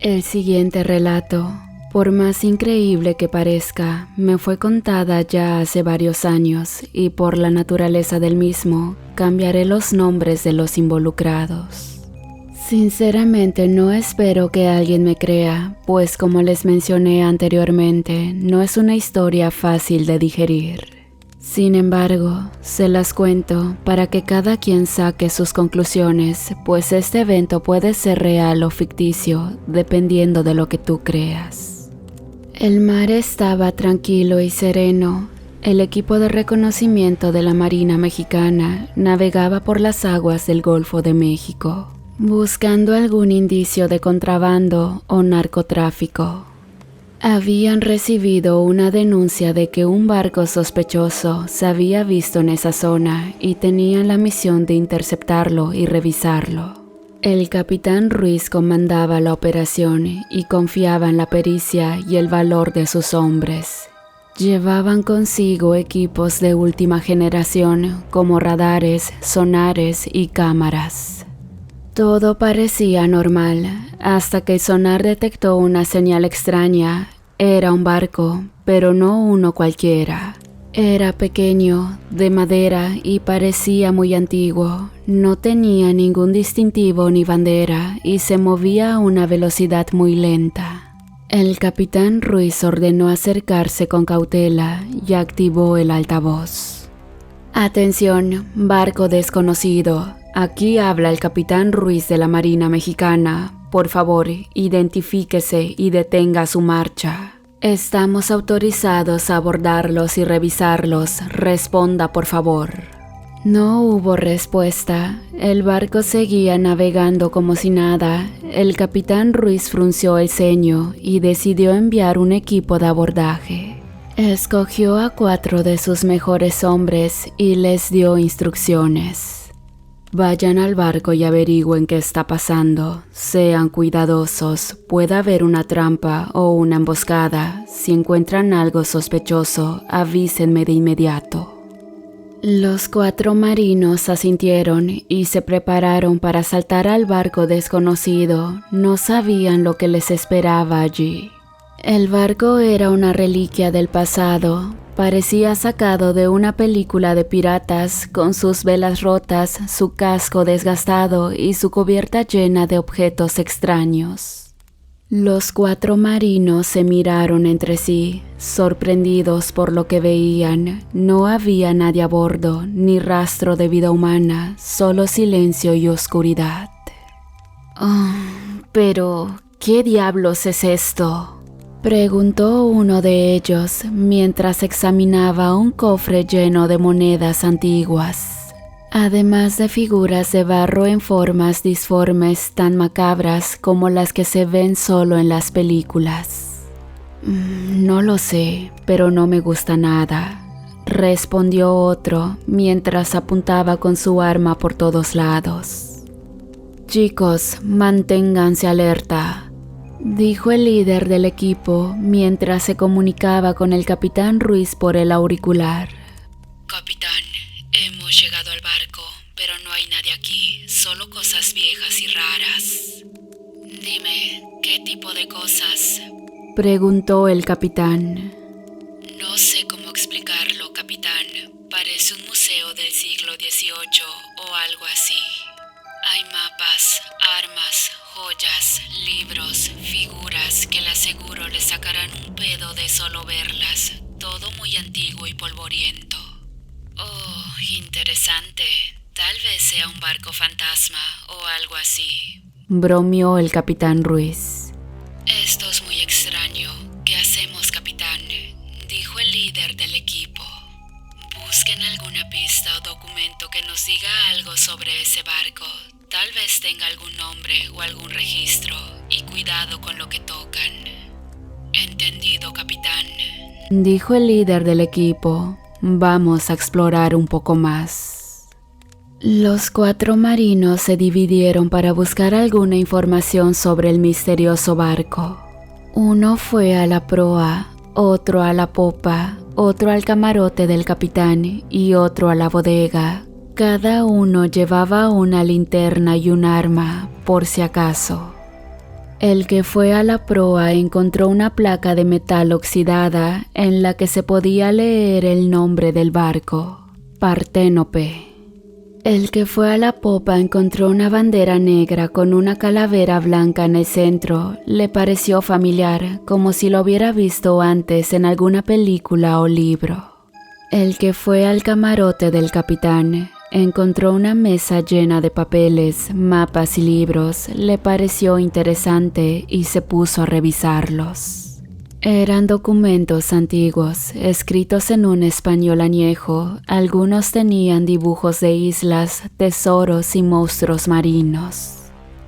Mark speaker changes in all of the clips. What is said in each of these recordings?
Speaker 1: El siguiente relato, por más increíble que parezca, me fue contada ya hace varios años y por la naturaleza del mismo, cambiaré los nombres de los involucrados. Sinceramente no espero que alguien me crea, pues como les mencioné anteriormente, no es una historia fácil de digerir. Sin embargo, se las cuento para que cada quien saque sus conclusiones, pues este evento puede ser real o ficticio, dependiendo de lo que tú creas. El mar estaba tranquilo y sereno. El equipo de reconocimiento de la Marina Mexicana navegaba por las aguas del Golfo de México, buscando algún indicio de contrabando o narcotráfico. Habían recibido una denuncia de que un barco sospechoso se había visto en esa zona y tenían la misión de interceptarlo y revisarlo. El capitán Ruiz comandaba la operación y confiaba en la pericia y el valor de sus hombres. Llevaban consigo equipos de última generación como radares, sonares y cámaras. Todo parecía normal, hasta que el sonar detectó una señal extraña. Era un barco, pero no uno cualquiera. Era pequeño, de madera y parecía muy antiguo. No tenía ningún distintivo ni bandera y se movía a una velocidad muy lenta. El capitán Ruiz ordenó acercarse con cautela y activó el altavoz. «Atención, barco desconocido. Aquí habla el capitán Ruiz de la Marina Mexicana. Por favor, identifíquese y detenga su marcha. Estamos autorizados a abordarlos y revisarlos. Responda, por favor». No hubo respuesta. El barco seguía navegando como si nada. El capitán Ruiz frunció el ceño y decidió enviar un equipo de abordaje. Escogió a 4 de sus mejores hombres y les dio instrucciones. Vayan al barco y averigüen qué está pasando. Sean cuidadosos, puede haber una trampa o una emboscada. Si encuentran algo sospechoso, avísenme de inmediato. Los 4 marinos asintieron y se prepararon para saltar al barco desconocido. No sabían lo que les esperaba allí. El barco era una reliquia del pasado. Parecía sacado de una película de piratas, con sus velas rotas, su casco desgastado y su cubierta llena de objetos extraños. Los 4 marinos se miraron entre sí, sorprendidos por lo que veían. No había nadie a bordo, ni rastro de vida humana, solo silencio y oscuridad. «Oh, pero, ¿qué diablos es esto?», preguntó uno de ellos mientras examinaba un cofre lleno de monedas antiguas, además de figuras de barro en formas disformes tan macabras como las que se ven solo en las películas. «No lo sé, pero no me gusta nada», respondió otro mientras apuntaba con su arma por todos lados. «Chicos, manténganse alerta», dijo el líder del equipo mientras se comunicaba con el capitán Ruiz por el auricular.
Speaker 2: «Capitán, hemos llegado al barco, pero no hay nadie aquí, solo cosas viejas y raras». «Dime, ¿qué tipo de cosas?»,
Speaker 1: preguntó el capitán.
Speaker 2: «No sé cómo explicarlo, capitán. Parece un museo del siglo XVIII o algo así. Hay mapas, armas, joyas, libros, figuras que le aseguro le sacarán un pedo de solo verlas. Todo muy antiguo y polvoriento». «Oh, interesante. Tal vez sea un barco fantasma o algo así»,
Speaker 1: bromeó el capitán Ruiz.
Speaker 2: «Esto es muy extraño. ¿Qué hacemos, capitán?», dijo el líder del equipo. «Busquen alguna pista o documento que nos diga algo sobre ese barco. Tal vez tenga algún nombre o algún registro, y cuidado con lo que tocan». «Entendido, capitán»,
Speaker 1: dijo el líder del equipo. «Vamos a explorar un poco más». Los 4 marinos se dividieron para buscar alguna información sobre el misterioso barco. Uno fue a la proa, otro a la popa, otro al camarote del capitán y otro a la bodega. Cada uno llevaba una linterna y un arma, por si acaso. El que fue a la proa encontró una placa de metal oxidada en la que se podía leer el nombre del barco, Parténope. El que fue a la popa encontró una bandera negra con una calavera blanca en el centro. Le pareció familiar, como si lo hubiera visto antes en alguna película o libro. El que fue al camarote del capitán encontró una mesa llena de papeles, mapas y libros. Le pareció interesante y se puso a revisarlos. Eran documentos antiguos, escritos en un español añejo. Algunos tenían dibujos de islas, tesoros y monstruos marinos.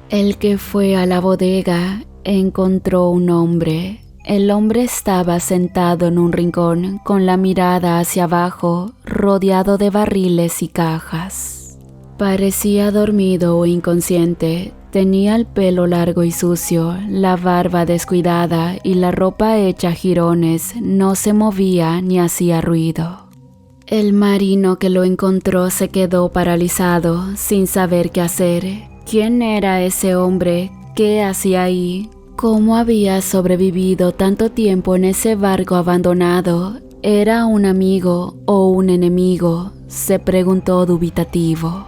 Speaker 1: El que fue a la bodega encontró un hombre. El hombre estaba sentado en un rincón, con la mirada hacia abajo, rodeado de barriles y cajas. Parecía dormido o inconsciente. Tenía el pelo largo y sucio, la barba descuidada y la ropa hecha jirones. No se movía ni hacía ruido. El marino que lo encontró se quedó paralizado, sin saber qué hacer. ¿Quién era ese hombre? ¿Qué hacía ahí? ¿Cómo había sobrevivido tanto tiempo en ese barco abandonado? ¿Era un amigo o un enemigo?, se preguntó dubitativo.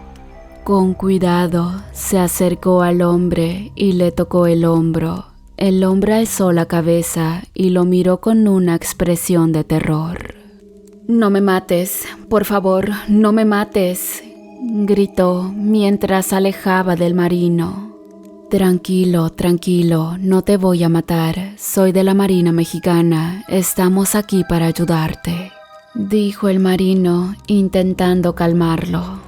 Speaker 1: Con cuidado se acercó al hombre y le tocó el hombro. El hombre alzó la cabeza y lo miró con una expresión de terror. «No me mates, por favor, no me mates», gritó mientras se alejaba del marino. «Tranquilo, tranquilo, no te voy a matar. Soy de la Marina Mexicana. Estamos aquí para ayudarte», dijo el marino, intentando calmarlo.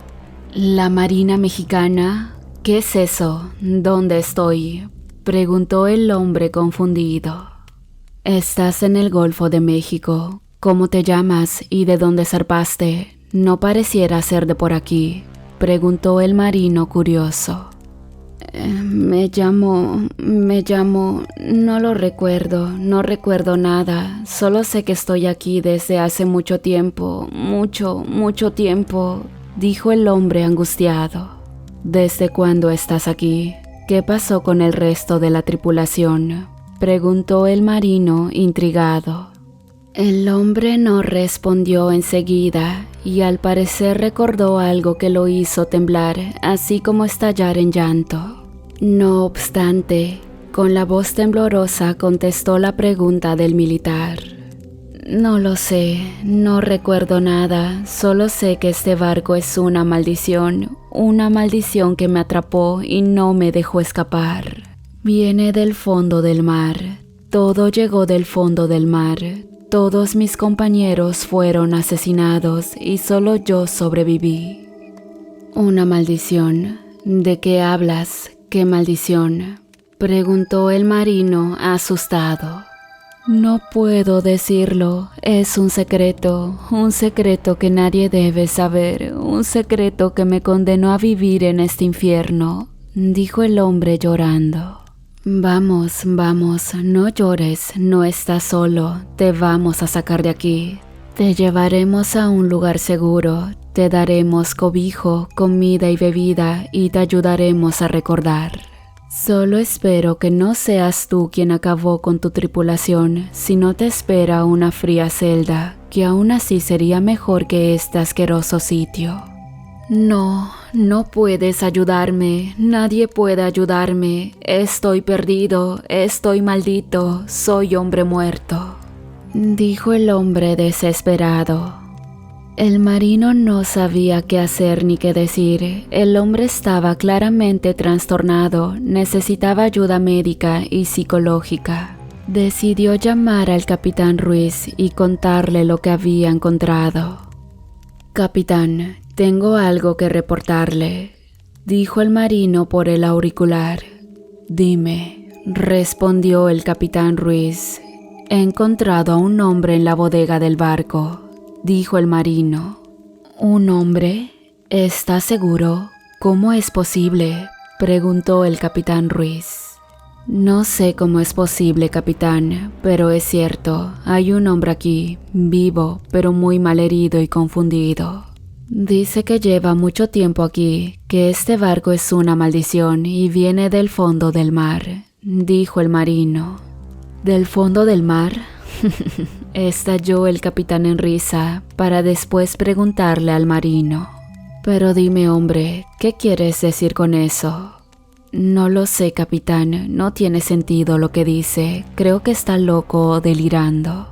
Speaker 1: «¿La Marina Mexicana? ¿Qué es eso? ¿Dónde estoy?», preguntó el hombre confundido. «Estás en el Golfo de México. ¿Cómo te llamas y de dónde zarpaste? No pareciera ser de por aquí», preguntó el marino curioso. Me llamo, no lo recuerdo, no recuerdo nada. Solo sé que estoy aquí desde hace mucho tiempo, mucho tiempo», dijo el hombre angustiado. «¿Desde cuándo estás aquí? ¿Qué pasó con el resto de la tripulación?», preguntó el marino intrigado. El hombre no respondió enseguida y al parecer recordó algo que lo hizo temblar, así como estallar en llanto. No obstante, con la voz temblorosa contestó la pregunta del militar. «No lo sé, no recuerdo nada, solo sé que este barco es una maldición que me atrapó y no me dejó escapar. Viene del fondo del mar, todo llegó del fondo del mar. Todos mis compañeros fueron asesinados y solo yo sobreviví». «¿Una maldición? ¿De qué hablas? ¿Qué maldición?», preguntó el marino asustado. «No puedo decirlo, es un secreto que nadie debe saber, un secreto que me condenó a vivir en este infierno», dijo el hombre llorando. Vamos, no llores, no estás solo, te vamos a sacar de aquí. Te llevaremos a un lugar seguro, te daremos cobijo, comida y bebida y te ayudaremos a recordar. Solo espero que no seas tú quien acabó con tu tripulación, sino te espera una fría celda, que aún así sería mejor que este asqueroso sitio. No puedes ayudarme, nadie puede ayudarme, estoy perdido, estoy maldito, soy hombre muerto», dijo el hombre desesperado. El marino no sabía qué hacer ni qué decir. El hombre estaba claramente trastornado, necesitaba ayuda médica y psicológica. Decidió llamar al capitán Ruiz y contarle lo que había encontrado. «Capitán, tengo algo que reportarle», dijo el marino por el auricular. «Dime», respondió el capitán Ruiz. «He encontrado a un hombre en la bodega del barco», dijo el marino. «¿Un hombre? ¿Estás seguro? ¿Cómo es posible?», preguntó el capitán Ruiz. «No sé cómo es posible, capitán, pero es cierto, hay un hombre aquí, vivo, pero muy malherido y confundido. Dice que lleva mucho tiempo aquí, que este barco es una maldición y viene del fondo del mar. dijo el marino. ¿Del fondo del mar? Estalló el capitán en risa para después preguntarle al marino. Pero dime, hombre, ¿qué quieres decir con eso? No lo sé, capitán, no tiene sentido lo que dice. Creo que está loco o delirando.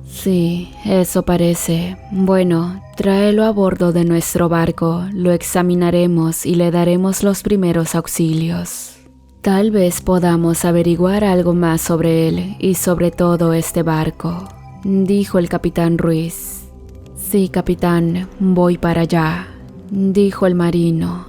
Speaker 1: Sí, eso parece. Bueno, tráelo a bordo de nuestro barco, lo examinaremos y le daremos los primeros auxilios. Tal vez podamos averiguar algo más sobre él y sobre todo este barco, dijo el capitán Ruiz. Sí, capitán, voy para allá, dijo el marino.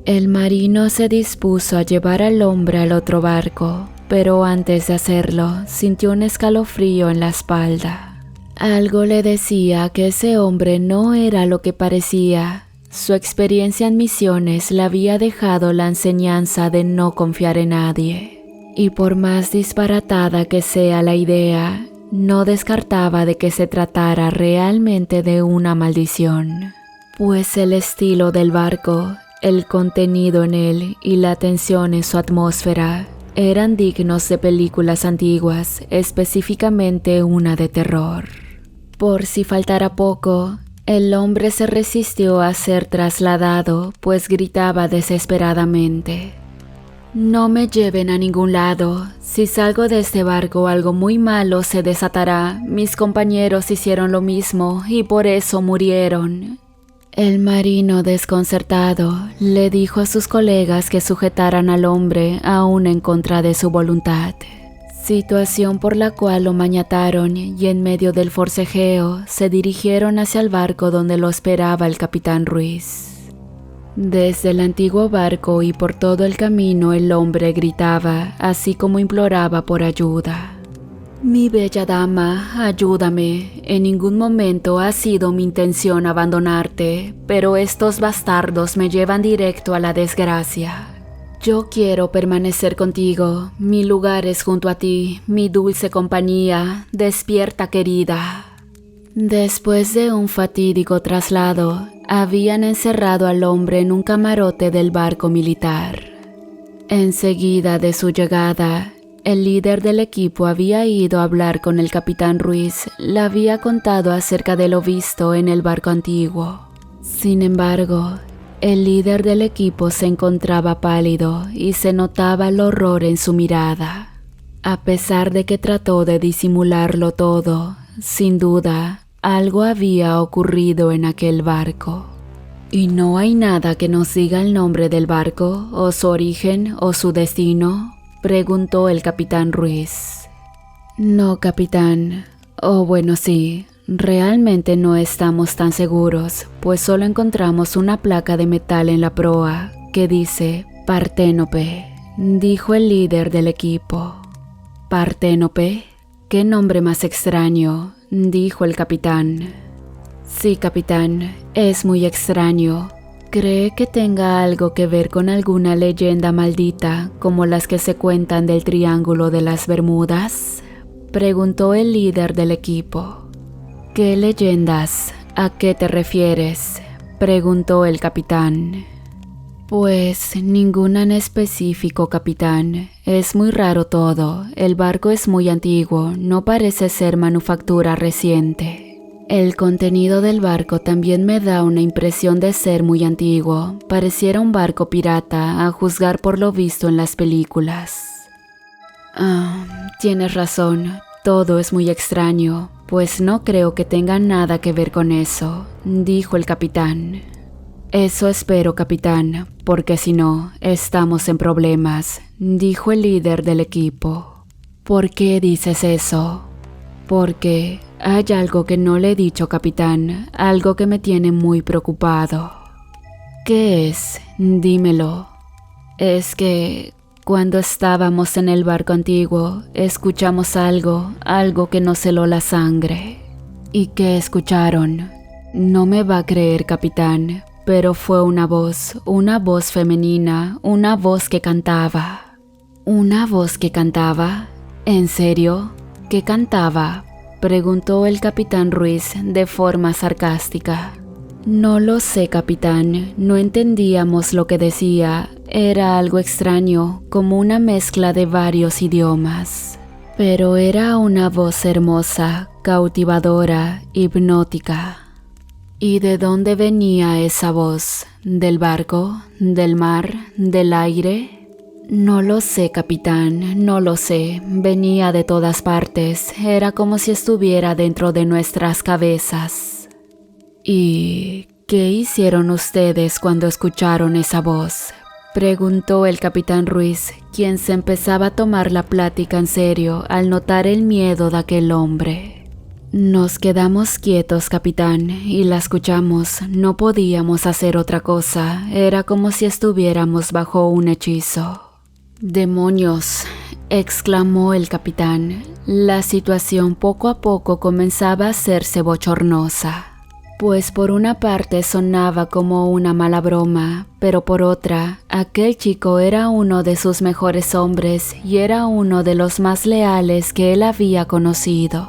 Speaker 1: El marino se dispuso a llevar al hombre al otro barco, pero antes de hacerlo, sintió un escalofrío en la espalda. Algo le decía que ese hombre no era lo que parecía. Su experiencia en misiones le había dejado la enseñanza de no confiar en nadie. Y por más disparatada que sea la idea, no descartaba de que se tratara realmente de una maldición. Pues el estilo del barco, el contenido en él y la tensión en su atmósfera eran dignos de películas antiguas, específicamente una de terror. Por si faltara poco, el hombre se resistió a ser trasladado, pues gritaba desesperadamente. No me lleven a ningún lado. Si salgo de este barco algo muy malo se desatará. Mis compañeros hicieron lo mismo y por eso murieron. El marino, desconcertado, le dijo a sus colegas que sujetaran al hombre aún en contra de su voluntad. Situación por la cual lo maniataron y en medio del forcejeo se dirigieron hacia el barco donde lo esperaba el capitán Ruiz. Desde el antiguo barco y por todo el camino el hombre gritaba, así como imploraba por ayuda. Mi bella dama, ayúdame. En ningún momento ha sido mi intención abandonarte, pero estos bastardos me llevan directo a la desgracia. Yo quiero permanecer contigo, mi lugar es junto a ti, mi dulce compañía, despierta querida. Después de un fatídico traslado, habían encerrado al hombre en un camarote del barco militar. Enseguida de su llegada, el líder del equipo había ido a hablar con el capitán Ruiz, le había contado acerca de lo visto en el barco antiguo. Sin embargo, el líder del equipo se encontraba pálido y se notaba el horror en su mirada. A pesar de que trató de disimularlo todo, sin duda, algo había ocurrido en aquel barco. ¿Y no hay nada que nos diga el nombre del barco, o su origen, o su destino?, preguntó el capitán Ruiz. No, capitán. Oh, bueno, sí. Realmente no estamos tan seguros, pues solo encontramos una placa de metal en la proa que dice Parténope, dijo el líder del equipo. ¿Parténope? ¿Qué nombre más extraño?, dijo el capitán. Sí, capitán, es muy extraño. ¿Cree que tenga algo que ver con alguna leyenda maldita como las que se cuentan del Triángulo de las Bermudas?, preguntó el líder del equipo. ¿Qué leyendas? ¿A qué te refieres?, preguntó el capitán. Pues ninguna en específico, capitán. Es muy raro todo. El barco es muy antiguo, no parece ser manufactura reciente. El contenido del barco también me da una impresión de ser muy antiguo. Pareciera un barco pirata, a juzgar por lo visto en las películas. Tienes razón. Todo es muy extraño, pues no creo que tenga nada que ver con eso, dijo el capitán. Eso espero, capitán, porque si no, estamos en problemas, dijo el líder del equipo. ¿Por qué dices eso? Porque hay algo que no le he dicho, capitán, algo que me tiene muy preocupado. ¿Qué es? Dímelo. Es que cuando estábamos en el barco antiguo, escuchamos algo que nos heló la sangre. ¿Y qué escucharon? No me va a creer, capitán, pero fue una voz femenina, una voz que cantaba. ¿Una voz que cantaba? ¿En serio? ¿Qué cantaba?, preguntó el capitán Ruiz de forma sarcástica. No lo sé, capitán. No entendíamos lo que decía. Era algo extraño, como una mezcla de varios idiomas. Pero era una voz hermosa, cautivadora, hipnótica. ¿Y de dónde venía esa voz? ¿Del barco? ¿Del mar? ¿Del aire? No lo sé, capitán, no lo sé. Venía de todas partes. Era como si estuviera dentro de nuestras cabezas. ¿Y qué hicieron ustedes cuando escucharon esa voz?, preguntó el capitán Ruiz, quien se empezaba a tomar la plática en serio al notar el miedo de aquel hombre. Nos quedamos quietos, capitán, y la escuchamos. No podíamos hacer otra cosa. Era como si estuviéramos bajo un hechizo. ¡Demonios!, exclamó el capitán. La situación poco a poco comenzaba a hacerse bochornosa. Pues por una parte sonaba como una mala broma, pero por otra, aquel chico era uno de sus mejores hombres y era uno de los más leales que él había conocido.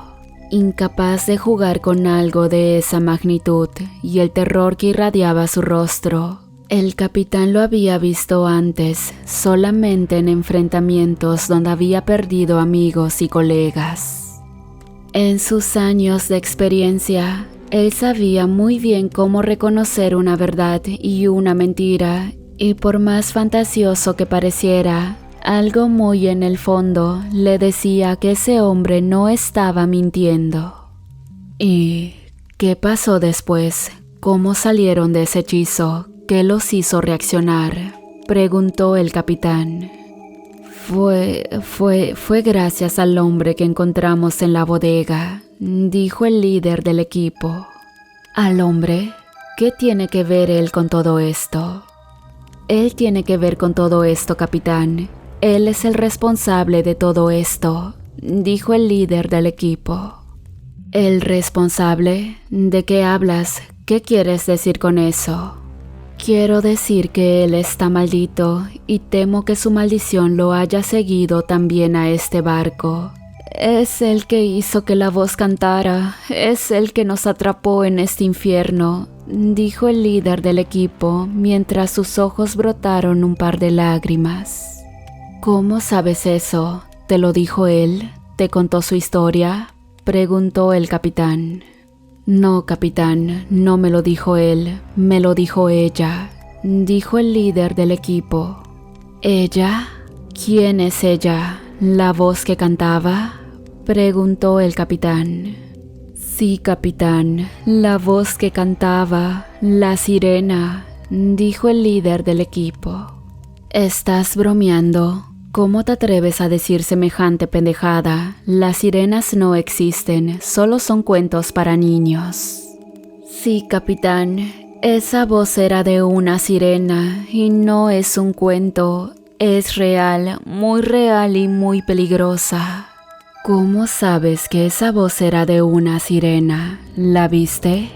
Speaker 1: Incapaz de jugar con algo de esa magnitud y el terror que irradiaba su rostro, el capitán lo había visto antes, solamente en enfrentamientos donde había perdido amigos y colegas. En sus años de experiencia, él sabía muy bien cómo reconocer una verdad y una mentira, y por más fantasioso que pareciera, algo muy en el fondo le decía que ese hombre no estaba mintiendo. ¿Y qué pasó después? ¿Cómo salieron de ese hechizo? ¿Qué los hizo reaccionar?, preguntó el capitán. Fue gracias al hombre que encontramos en la bodega, dijo el líder del equipo. ¿Al hombre? ¿Qué tiene que ver él con todo esto? Él tiene que ver con todo esto, capitán. Él es el responsable de todo esto, dijo el líder del equipo. ¿El responsable? ¿De qué hablas? ¿Qué quieres decir con eso? Quiero decir que él está maldito y temo que su maldición lo haya seguido también a este barco. Es el que hizo que la voz cantara, es el que nos atrapó en este infierno, dijo el líder del equipo mientras sus ojos brotaron un par de lágrimas. ¿Cómo sabes eso? ¿Te lo dijo él? ¿Te contó su historia?, preguntó el capitán. No, capitán, no me lo dijo él, me lo dijo ella, dijo el líder del equipo. ¿Ella? ¿Quién es ella? ¿La voz que cantaba?, preguntó el capitán. Sí, capitán, la voz que cantaba, la sirena, dijo el líder del equipo. ¿Estás bromeando? ¿Cómo te atreves a decir semejante pendejada? Las sirenas no existen, solo son cuentos para niños. Sí, capitán, esa voz era de una sirena y no es un cuento, es real y muy peligrosa. ¿Cómo sabes que esa voz era de una sirena? ¿La viste?,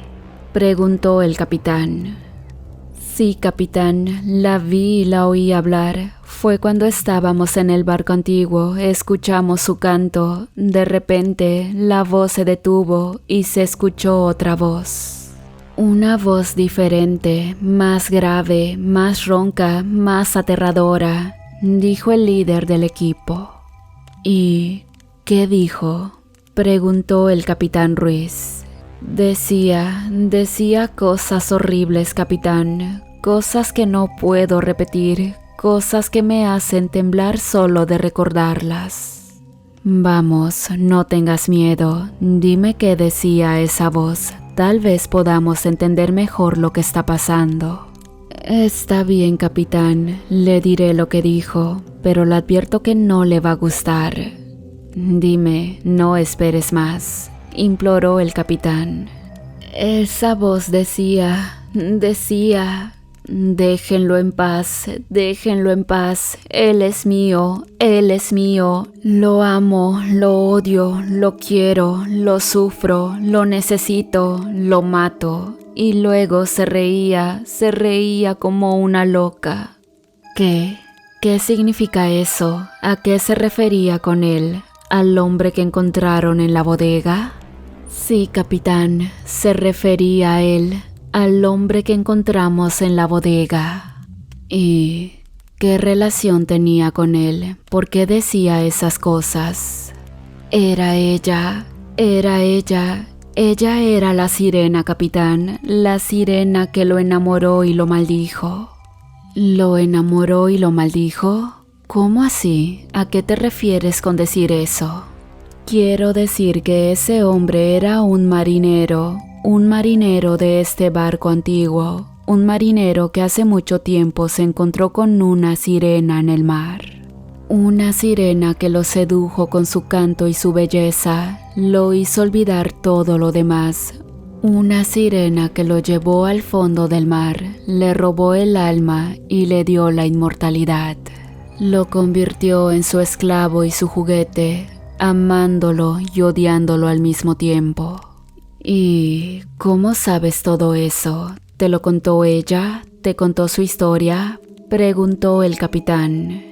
Speaker 1: preguntó el capitán. Sí, capitán, la vi y la oí hablar. Fue cuando estábamos en el barco antiguo, escuchamos su canto. De repente, la voz se detuvo y se escuchó otra voz. Una voz diferente, más grave, más ronca, más aterradora, dijo el líder del equipo. ¿Y qué dijo?, preguntó el capitán Ruiz. Decía cosas horribles, capitán, cosas que no puedo repetir, cosas que me hacen temblar solo de recordarlas. Vamos, no tengas miedo, dime qué decía esa voz, tal vez podamos entender mejor lo que está pasando. Está bien, capitán, le diré lo que dijo, pero le advierto que no le va a gustar. Dime, no esperes más, imploró el capitán. Esa voz decía, déjenlo en paz, él es mío, lo amo, lo odio, lo quiero, lo sufro, lo necesito, lo mato. Y luego se reía como una loca. ¿Qué significa eso? ¿A qué se refería con él? ¿Al hombre que encontraron en la bodega? Sí, capitán, se refería a él. al hombre que encontramos en la bodega. ¿Y qué relación tenía con él? ¿Por qué decía esas cosas? Era ella. Ella era la sirena, capitán, la sirena que lo enamoró y lo maldijo. ¿Lo enamoró y lo maldijo? ¿Cómo así? ¿A qué te refieres con decir eso? Quiero decir que ese hombre era un marinero de este barco antiguo, un marinero que hace mucho tiempo se encontró con una sirena en el mar. Una sirena que lo sedujo con su canto y su belleza, lo hizo olvidar todo lo demás. Una sirena que lo llevó al fondo del mar, le robó el alma y le dio la inmortalidad. Lo convirtió en su esclavo y su juguete, amándolo y odiándolo al mismo tiempo. ¿Y cómo sabes todo eso? ¿Te lo contó ella? ¿Te contó su historia?, preguntó el capitán.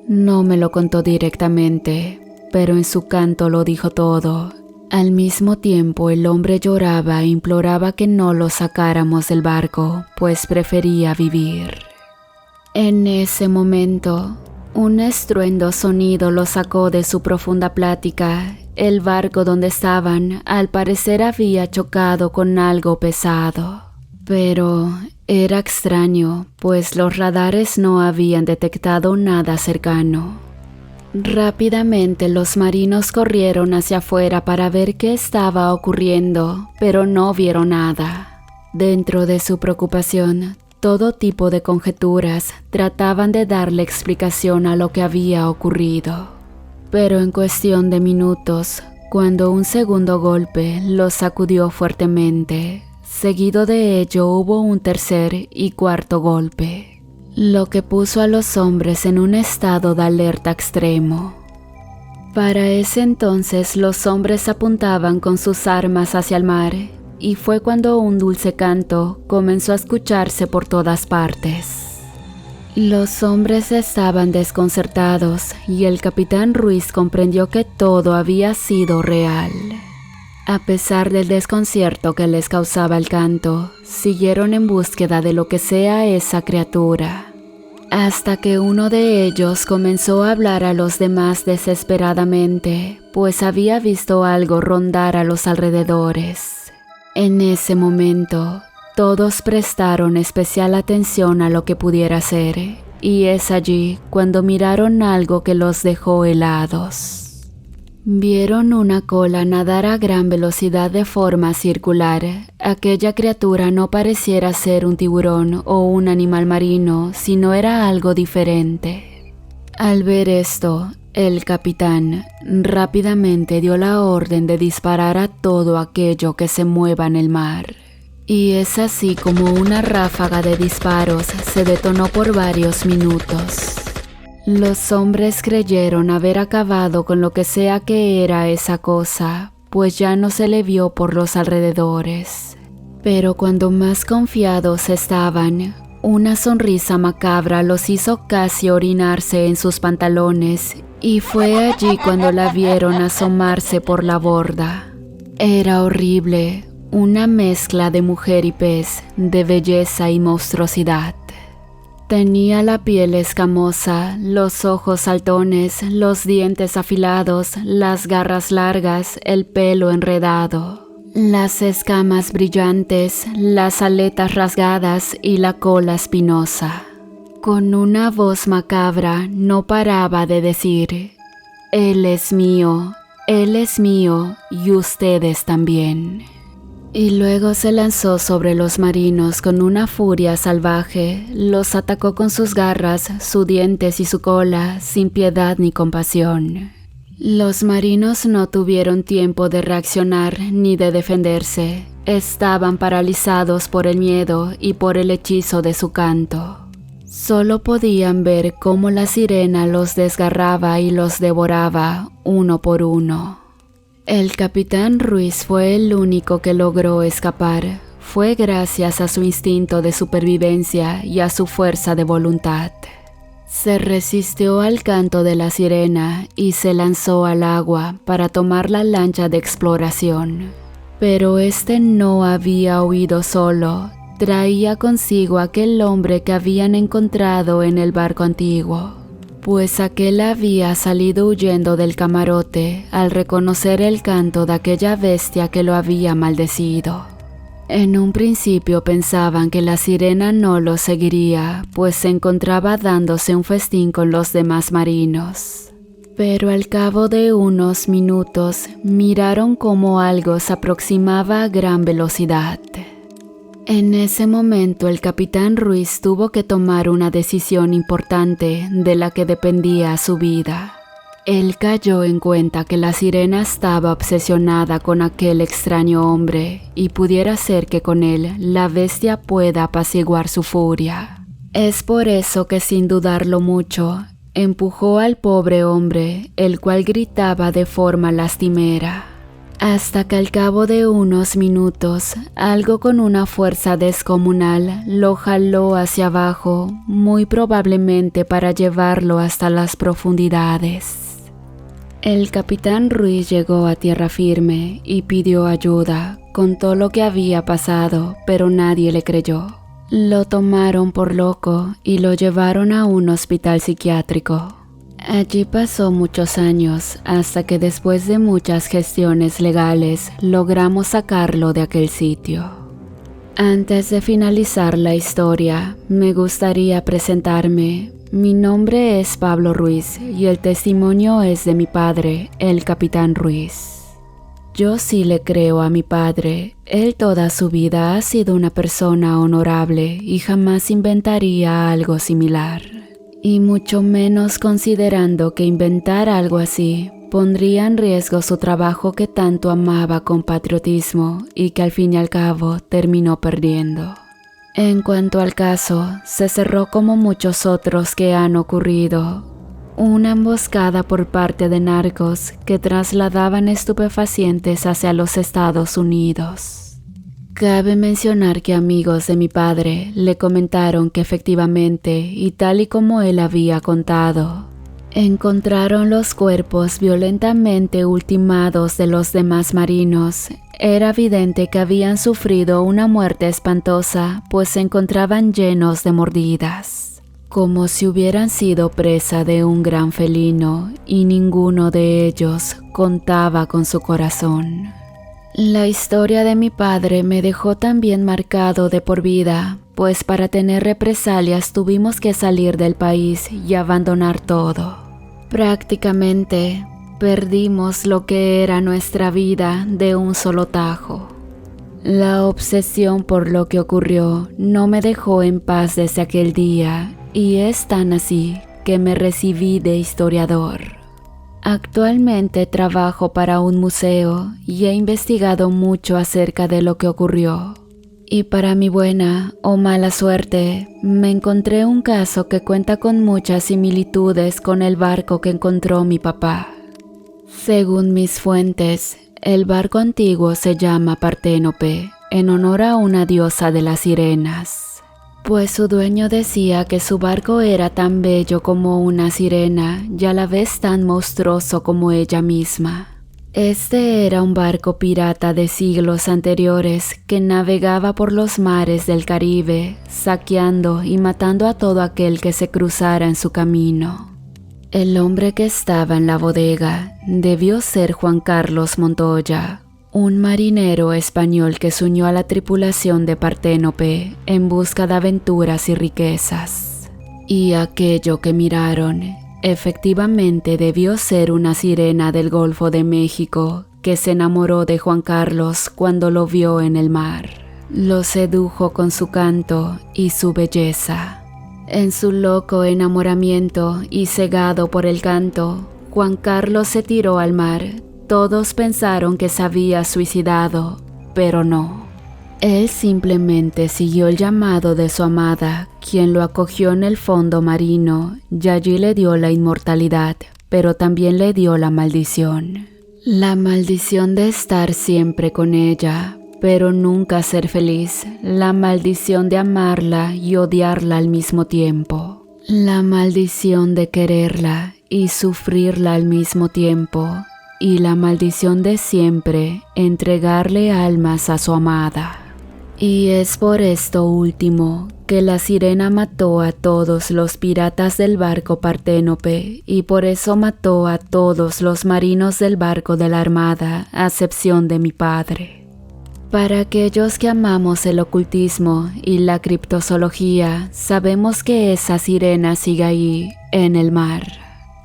Speaker 1: No me lo contó directamente, pero en su canto lo dijo todo. Al mismo tiempo el hombre lloraba e imploraba que no lo sacáramos del barco, pues prefería vivir. En ese momento, un estruendo sonido lo sacó de su profunda plática. El barco donde estaban, al parecer había chocado con algo pesado. Pero era extraño, pues los radares no habían detectado nada cercano. Rápidamente los marinos corrieron hacia afuera para ver qué estaba ocurriendo, pero no vieron nada. Dentro de su preocupación, todo tipo de conjeturas trataban de darle explicación a lo que había ocurrido. Pero en cuestión de minutos, cuando un segundo golpe los sacudió fuertemente, seguido de ello hubo un tercer y cuarto golpe, lo que puso a los hombres en un estado de alerta extremo. Para ese entonces los hombres apuntaban con sus armas hacia el mar, y fue cuando un dulce canto comenzó a escucharse por todas partes. Los hombres estaban desconcertados y el capitán Ruiz comprendió que todo había sido real. A pesar del desconcierto que les causaba el canto, siguieron en búsqueda de lo que sea esa criatura, hasta que uno de ellos comenzó a hablar a los demás desesperadamente, pues había visto algo rondar a los alrededores. En ese momento, todos prestaron especial atención a lo que pudiera ser, y es allí cuando miraron algo que los dejó helados. Vieron una cola nadar a gran velocidad de forma circular. Aquella criatura no pareciera ser un tiburón o un animal marino, sino era algo diferente. Al ver esto, el capitán rápidamente dio la orden de disparar a todo aquello que se mueva en el mar. Y es así como una ráfaga de disparos se detonó por varios minutos. Los hombres creyeron haber acabado con lo que sea que era esa cosa, pues ya no se le vio por los alrededores. Pero cuando más confiados estaban, una sonrisa macabra los hizo casi orinarse en sus pantalones, y fue allí cuando la vieron asomarse por la borda. Era horrible, una mezcla de mujer y pez, de belleza y monstruosidad. Tenía la piel escamosa, los ojos saltones, los dientes afilados, las garras largas, el pelo enredado, las escamas brillantes, las aletas rasgadas y la cola espinosa. Con una voz macabra no paraba de decir: Él es mío y ustedes también. Y luego se lanzó sobre los marinos con una furia salvaje, los atacó con sus garras, sus dientes y su cola, sin piedad ni compasión. Los marinos no tuvieron tiempo de reaccionar ni de defenderse, estaban paralizados por el miedo y por el hechizo de su canto. Solo podían ver cómo la sirena los desgarraba y los devoraba uno por uno. El capitán Ruiz fue el único que logró escapar. Fue gracias a su instinto de supervivencia y a su fuerza de voluntad. Se resistió al canto de la sirena y se lanzó al agua para tomar la lancha de exploración. Pero este no había huido solo. Traía consigo aquel hombre que habían encontrado en el barco antiguo, pues aquel había salido huyendo del camarote al reconocer el canto de aquella bestia que lo había maldecido. En un principio pensaban que la sirena no lo seguiría, pues se encontraba dándose un festín con los demás marinos. Pero al cabo de unos minutos miraron cómo algo se aproximaba a gran velocidad. En ese momento el capitán Ruiz tuvo que tomar una decisión importante de la que dependía su vida. Él cayó en cuenta que la sirena estaba obsesionada con aquel extraño hombre y pudiera ser que con él la bestia pueda apaciguar su furia. Es por eso que sin dudarlo mucho, empujó al pobre hombre, el cual gritaba de forma lastimera. Hasta que al cabo de unos minutos, algo con una fuerza descomunal lo jaló hacia abajo, muy probablemente para llevarlo hasta las profundidades. El capitán Ruiz llegó a tierra firme y pidió ayuda, contó lo que había pasado, pero nadie le creyó. Lo tomaron por loco y lo llevaron a un hospital psiquiátrico. Allí pasó muchos años hasta que después de muchas gestiones legales logramos sacarlo de aquel sitio. Antes de finalizar la historia, me gustaría presentarme. Mi nombre es Pablo Ruiz y el testimonio es de mi padre, el capitán Ruiz. Yo sí le creo a mi padre. Él toda su vida ha sido una persona honorable y jamás inventaría algo similar. Y mucho menos considerando que inventar algo así pondría en riesgo su trabajo que tanto amaba con patriotismo y que al fin y al cabo terminó perdiendo. En cuanto al caso, se cerró como muchos otros que han ocurrido. Una emboscada por parte de narcos que trasladaban estupefacientes hacia los Estados Unidos. Cabe mencionar que amigos de mi padre le comentaron que efectivamente, y tal y como él había contado, encontraron los cuerpos violentamente ultimados de los demás marinos. Era evidente que habían sufrido una muerte espantosa, pues se encontraban llenos de mordidas, como si hubieran sido presa de un gran felino, y ninguno de ellos contaba con su corazón. La historia de mi padre me dejó también marcado de por vida, pues para tener represalias tuvimos que salir del país y abandonar todo. Prácticamente perdimos lo que era nuestra vida de un solo tajo. La obsesión por lo que ocurrió no me dejó en paz desde aquel día, y es tan así que me recibí de historiador. Actualmente trabajo para un museo y he investigado mucho acerca de lo que ocurrió. Y para mi buena o mala suerte, me encontré un caso que cuenta con muchas similitudes con el barco que encontró mi papá. Según mis fuentes, el barco antiguo se llama Parténope, en honor a una diosa de las sirenas. Pues su dueño decía que su barco era tan bello como una sirena y a la vez tan monstruoso como ella misma. Este era un barco pirata de siglos anteriores que navegaba por los mares del Caribe, saqueando y matando a todo aquel que se cruzara en su camino. El hombre que estaba en la bodega debió ser Juan Carlos Montoya, un marinero español que se unió a la tripulación de Parténope en busca de aventuras y riquezas. Y aquello que miraron efectivamente debió ser una sirena del Golfo de México que se enamoró de Juan Carlos cuando lo vio en el mar. Lo sedujo con su canto y su belleza. En su loco enamoramiento y cegado por el canto, Juan Carlos se tiró al mar. Todos pensaron que se había suicidado, pero no. Él simplemente siguió el llamado de su amada, quien lo acogió en el fondo marino y allí le dio la inmortalidad, pero también le dio la maldición. La maldición de estar siempre con ella, pero nunca ser feliz. La maldición de amarla y odiarla al mismo tiempo. La maldición de quererla y sufrirla al mismo tiempo. y la maldición de siempre entregarle almas a su amada. Y es por esto último que la sirena mató a todos los piratas del barco Parténope y por eso mató a todos los marinos del barco de la armada, a excepción de mi padre. Para aquellos que amamos el ocultismo y la criptozoología, sabemos que esa sirena sigue ahí, en el mar,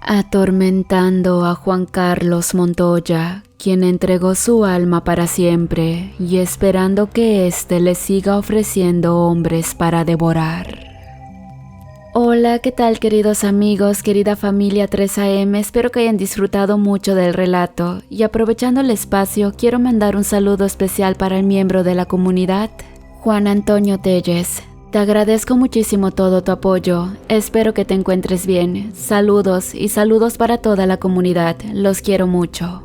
Speaker 1: atormentando a Juan Carlos Montoya, quien entregó su alma para siempre y esperando que éste le siga ofreciendo hombres para devorar. Hola, ¿qué tal queridos amigos, querida familia 3AM? Espero que hayan disfrutado mucho del relato y aprovechando el espacio quiero mandar un saludo especial para el miembro de la comunidad, Juan Antonio Telles. Te agradezco muchísimo todo tu apoyo, espero que te encuentres bien. Saludos y saludos para toda la comunidad, los quiero mucho.